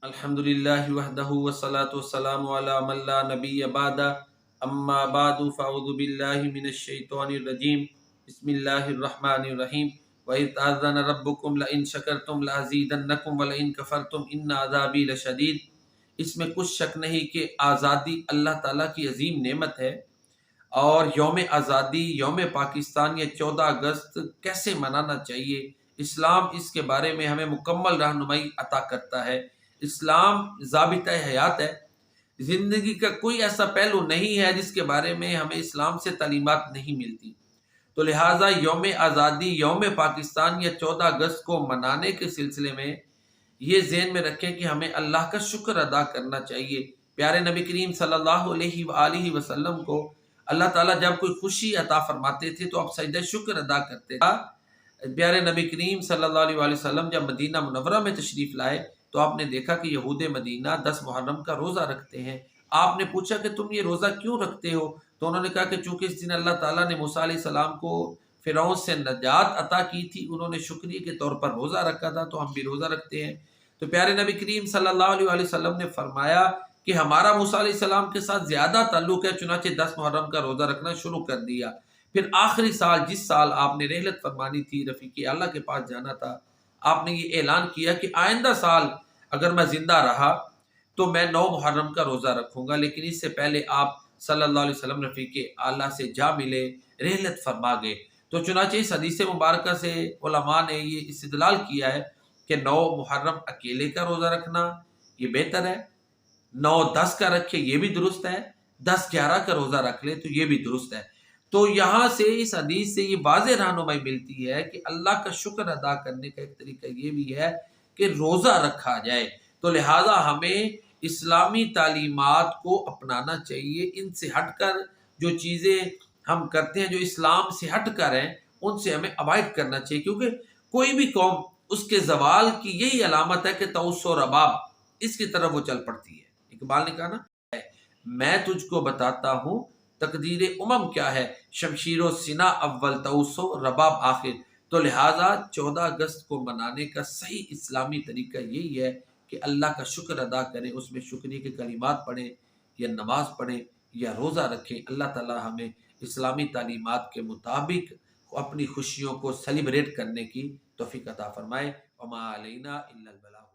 الحمدللہ وحدہ والصلاة والسلام علی من لا نبی بعد اما بعد فاعوذ باللہ من الشیطان الرجیم بسم اللہ الرحمن الرحیم وَإِذْ تَأَذَّنَ رَبُّكُمْ لَئِن شَكَرْتُمْ لَأَزِيدَنَّكُمْ وَلَئِن كَفَرْتُمْ إِنَّ عَذَابِي لَشَدِيدٌ۔ اس میں کچھ شک نہیں کہ آزادی اللہ تعالیٰ کی عظیم نعمت ہے، اور یوم آزادی یوم پاکستان یا 14 اگست کیسے منانا چاہیے، اسلام اس کے بارے میں ہمیں مکمل رہنمائی عطا کرتا ہے۔ اسلام ضابطہ حیات ہے، زندگی کا کوئی ایسا پہلو نہیں ہے جس کے بارے میں ہمیں اسلام سے تعلیمات نہیں ملتی۔ تو لہٰذا یوم آزادی یوم پاکستان یا 14 اگست کو منانے کے سلسلے میں یہ ذہن میں رکھیں کہ ہمیں اللہ کا شکر ادا کرنا چاہیے۔ پیارے نبی کریم صلی اللہ علیہ وآلہ وسلم کو اللہ تعالیٰ جب کوئی خوشی عطا فرماتے تھے تو آپ سجدہ شکر ادا کرتے تھے۔ پیارے نبی کریم صلی اللہ علیہ وآلہ وسلم جب مدینہ منورہ میں تشریف لائے تو آپ نے دیکھا کہ یہود مدینہ 10 محرم کا روزہ رکھتے ہیں۔ آپ نے پوچھا کہ تم یہ روزہ کیوں رکھتے ہو؟ تو انہوں نے کہا کہ چونکہ اس دن اللہ تعالیٰ نے موسیٰ علیہ السلام کو فرعون سے نجات عطا کی تھی، انہوں نے شکریہ کے طور پر روزہ رکھا تھا، تو ہم بھی روزہ رکھتے ہیں۔ تو پیارے نبی کریم صلی اللہ علیہ وآلہ وسلم نے فرمایا کہ ہمارا موسیٰ علیہ السلام کے ساتھ زیادہ تعلق ہے، چنانچہ 10 محرم کا روزہ رکھنا شروع کر دیا۔ پھر آخری سال، جس سال آپ نے رحلت فرمانی تھی، رفیق اعلیٰ کے پاس جانا تھا، آپ نے یہ اعلان کیا کہ آئندہ سال اگر میں زندہ رہا تو میں 9 محرم کا روزہ رکھوں گا، لیکن اس سے پہلے آپ صلی اللہ علیہ وسلم رفیق اعلیٰ سے جا ملے، رحلت فرما گئے۔ تو چنانچہ اس حدیث مبارکہ سے علماء نے یہ استدلال کیا ہے کہ 9 محرم اکیلے کا روزہ رکھنا یہ بہتر ہے، 9-10 کا رکھے یہ بھی درست ہے، 10-11 کا روزہ رکھ لے تو یہ بھی درست ہے۔ تو یہاں سے اس حدیث سے یہ واضح رہنمائی ملتی ہے کہ اللہ کا شکر ادا کرنے کا ایک طریقہ یہ بھی ہے کہ روزہ رکھا جائے۔ تو لہٰذا ہمیں اسلامی تعلیمات کو اپنانا چاہیے، ان سے ہٹ کر جو چیزیں ہم کرتے ہیں جو اسلام سے ہٹ کر ہیں ان سے ہمیں اوائڈ کرنا چاہیے، کیونکہ کوئی بھی قوم اس کے زوال کی یہی علامت ہے کہ طوس و رباب اس کی طرف وہ چل پڑتی ہے۔ اقبال نے کہا نا، میں تجھ کو بتاتا ہوں تقدیر امم کیا ہے، شمشیر و سنا اول طوس و رباب آخر۔ تو لہٰذا 14 اگست کو منانے کا صحیح اسلامی طریقہ یہی ہے کہ اللہ کا شکر ادا کریں، اس میں شکریہ کے کلمات پڑھیں یا نماز پڑھیں یا روزہ رکھیں۔ اللہ تعالیٰ ہمیں اسلامی تعلیمات کے مطابق اپنی خوشیوں کو سیلیبریٹ کرنے کی توفیق عطا فرمائے۔ وما علینا الا البلاغ۔